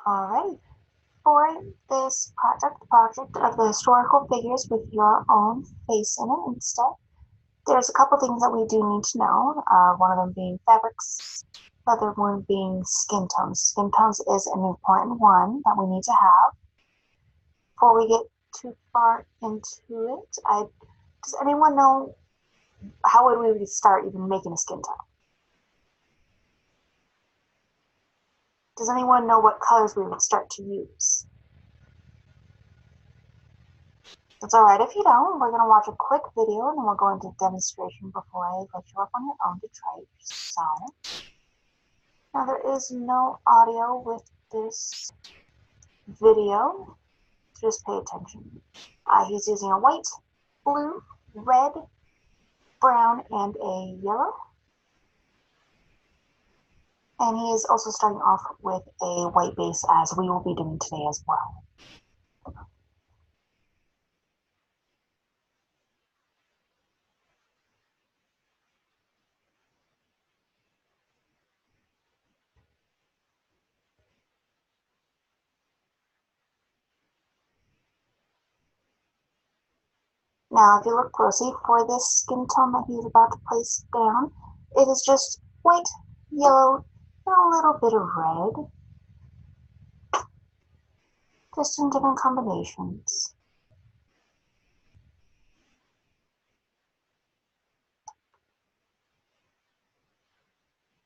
Alrighty, for this project, the project of the historical figures with your own face in it instead, there's a couple things that we do need to know. One of them being fabrics, the other one being skin tones. Skin tones is an important one that we need to have. Before we get too far into it, does anyone know how would we start even making a skin tone? Does anyone know what colors we would start to use? That's all right if you don't. We're going to watch a quick video and then we'll go into demonstration before I let you up on your own to try it yourself. Now there is no audio with this video, just pay attention. He's using a white, blue, red, brown, and a yellow. And he is also starting off with a white base, as we will be doing today as well. Now, if you look closely for this skin tone that he's about to place down, it is just white, yellow, and a little bit of red, just in different combinations.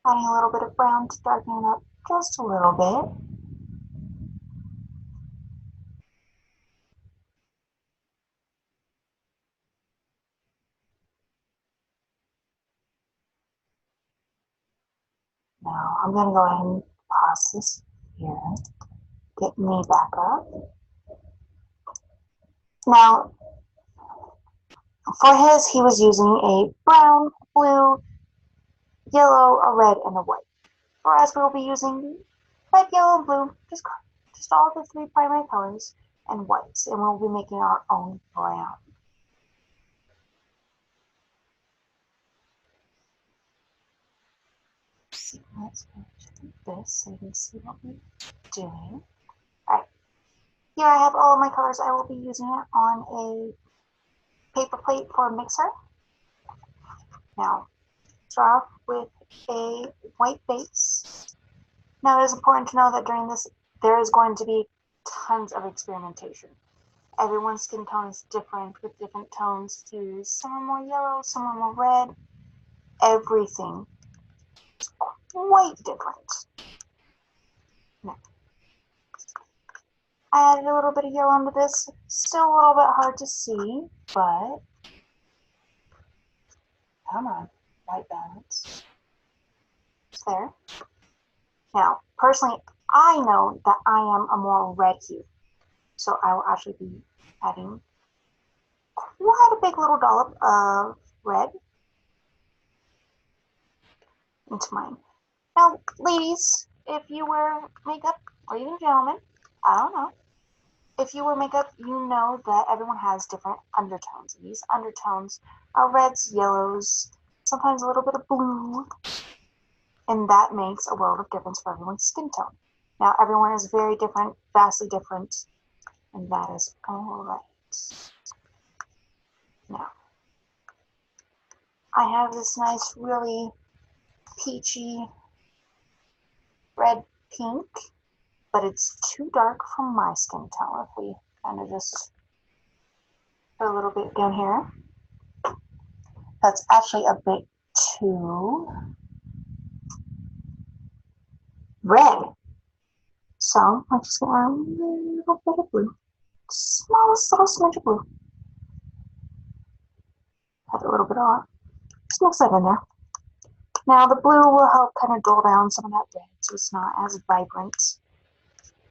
Adding a little bit of brown to darken it up just a little bit. Now, I'm going to go ahead and pause this here, get me back up. Now, for his, he was using a brown, blue, yellow, a red, and a white. For us, we will be using red, yellow, and blue, just all the three primary colors, and whites, and we'll be making our own brown. Let's go to this so you can see what we're doing. Alright, here I have all of my colors. I will be using it on a paper plate for a mixer. Now, start off with a white base. Now, it is important to know that during this, there is going to be tons of experimentation. Everyone's skin tone is different with different tones to use. Some are more yellow, some are more red. Everything is quite different. Now, I added a little bit of yellow into this. Still a little bit hard to see, but come on, right balance. It's there. Now, personally, I know that I am a more red hue, so I will actually be adding quite a big little dollop of red into mine. Now, ladies, if you wear makeup, or even gentlemen, I don't know, if you wear makeup, you know that everyone has different undertones. And these undertones are reds, yellows, sometimes a little bit of blue, and that makes a world of difference for everyone's skin tone. Now, everyone is very different, vastly different, and that is all right. Now, I have this nice, really peachy red pink, but it's too dark for my skin tone. If we kind of just put a little bit down here, that's actually a bit too red. So I'm just going to add a little bit of blue, smallest little smidge of blue. Have a little bit on. Just mix that in there. Now the blue will help kind of dull down some of that red, so it's not as vibrant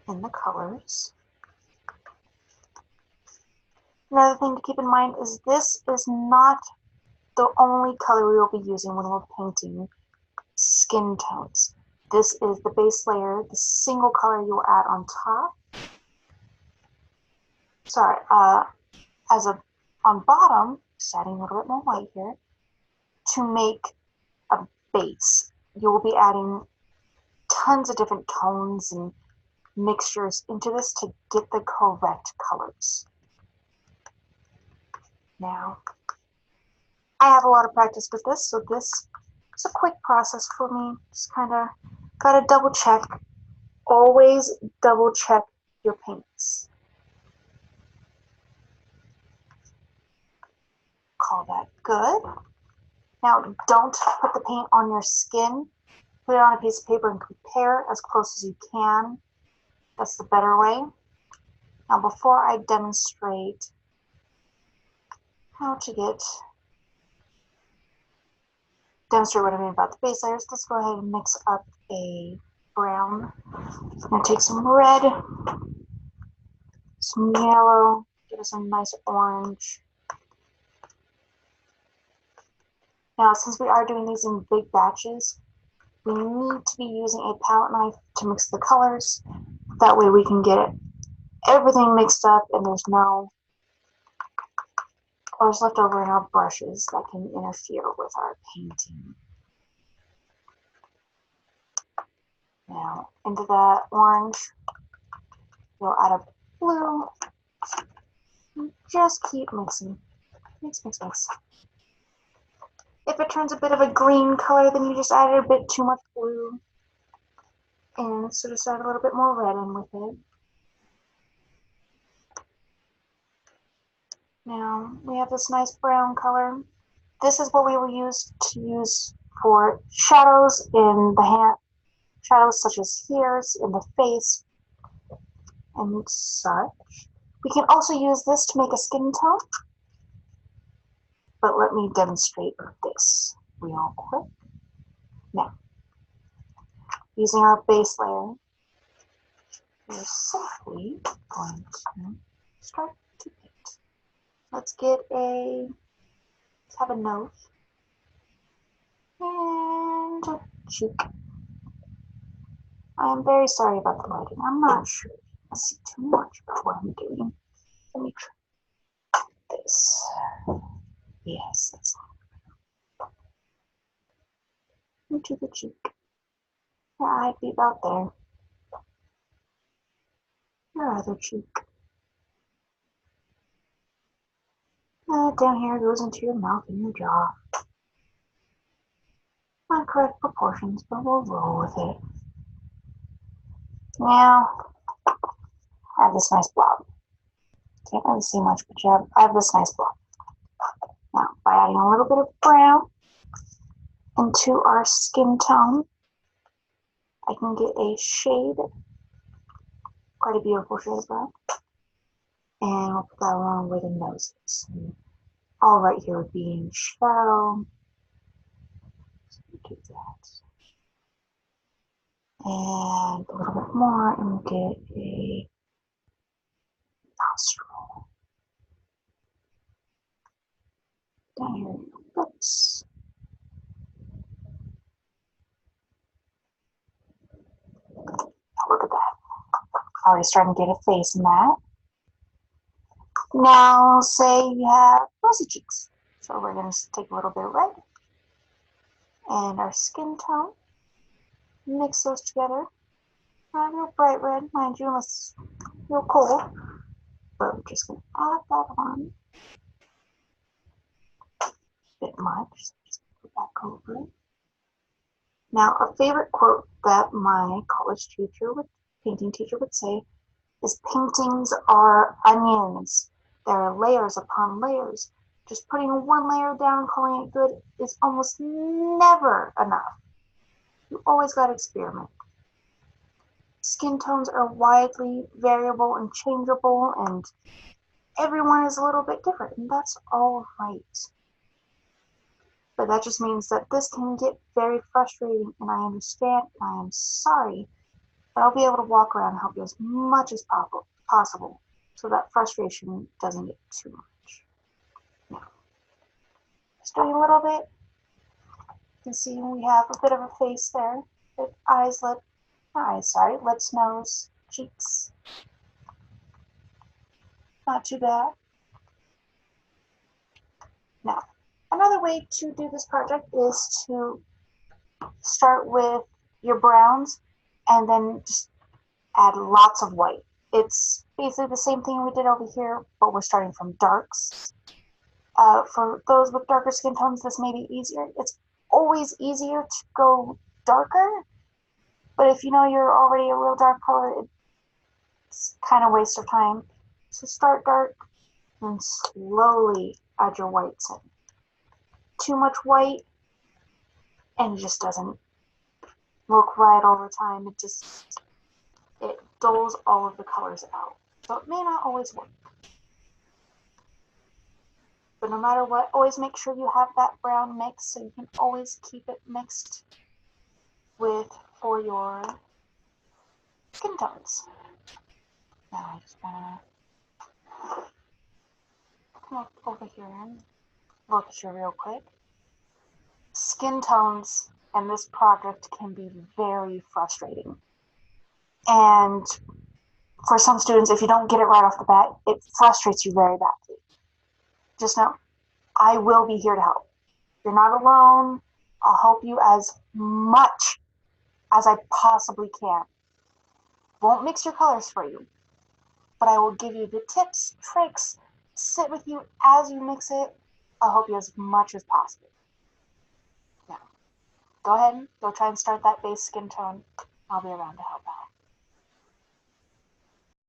in the colors. Another thing to keep in mind is this is not the only color we will be using when we're painting skin tones. This is the base layer, the single color you will add on top. Sorry, on bottom, just adding a little bit more white here to make a base. You will be adding tons of different tones and mixtures into this to get the correct colors. Now, I have a lot of practice with this, so this is a quick process for me. Just kind of gotta double check. Always double check your paints. Call that good. Now, don't put the paint on your skin. Put it on a piece of paper and compare as close as you can. That's the better way. Now, before I demonstrate how to demonstrate what I mean about the base layers, let's go ahead and mix up a brown. I'm going to take some red, some yellow, get us a nice orange. Now, since we are doing these in big batches, we need to be using a palette knife to mix the colors. That way we can get everything mixed up and there's no colors left over in our brushes that can interfere with our painting. Now, into that orange, we'll add a blue. Just keep mixing. Mix, mix, mix. If it turns a bit of a green color, then you just added a bit too much blue. And so just add a little bit more red in with it. Now, we have this nice brown color. This is what we will use for shadows in the hand, shadows such as here's in the face and such. We can also use this to make a skin tone, but let me demonstrate this real quick. Now, using our base layer, we're simply going to start to paint. Let's have a nose and a cheek. I am very sorry about the lighting. I'm not sure you can see too much about what I'm doing. Let me try this. Yes, that's into the cheek. Yeah, I'd be about there. Your other cheek. Down here goes into your mouth and your jaw. Not correct proportions, but we'll roll with it. Now, I have this nice blob. Can't really see much, but I have this nice blob. Now, by adding a little bit of brown into our skin tone, I can get a shade, quite a beautiful shade of brown. And we'll put that along with the noses. All right here would be in shadow. So we do that. And a little bit more, and we'll get a nostril. Down here, lips. Look at that. Already starting to get a face in that. Now, say you have rosy cheeks. So we're going to take a little bit of red and our skin tone. Mix those together. Not real bright red, mind you, unless it's real cold. But we're just going to add that on. A bit much. So just put back over it. Now, a favorite quote that my painting teacher would say is paintings are onions. There are layers upon layers. Just putting one layer down and calling it good is almost never enough. You always got to experiment. Skin tones are widely variable and changeable, and everyone is a little bit different, and that's all right. But that just means that this can get very frustrating, and I understand, and I am sorry, but I'll be able to walk around and help you as much as possible so that frustration doesn't get too much. Now, just doing a little bit. You can see we have a bit of a face there. Lips, nose, cheeks. Not too bad. Now, another way to do this project is to start with your browns and then just add lots of white. It's basically the same thing we did over here, but we're starting from darks. For those with darker skin tones, this may be easier. It's always easier to go darker, but if you know you're already a real dark color, it's kind of a waste of time. So start dark and slowly add your whites in. Too much white and it just doesn't look right all the time. It dulls all of the colors out. So it may not always work. But no matter what, always make sure you have that brown mix so you can always keep it mixed with for your skin tones. Now I'm just gonna come up over here and look at you real quick. Skin tones and this project can be very frustrating. And for some students, if you don't get it right off the bat, it frustrates you very badly. Just know, I will be here to help. You're not alone. I'll help you as much as I possibly can. Won't mix your colors for you, but I will give you the tips, tricks, sit with you as you mix it. I'll help you as much as possible. Now, go ahead and go try and start that base skin tone. I'll be around to help out.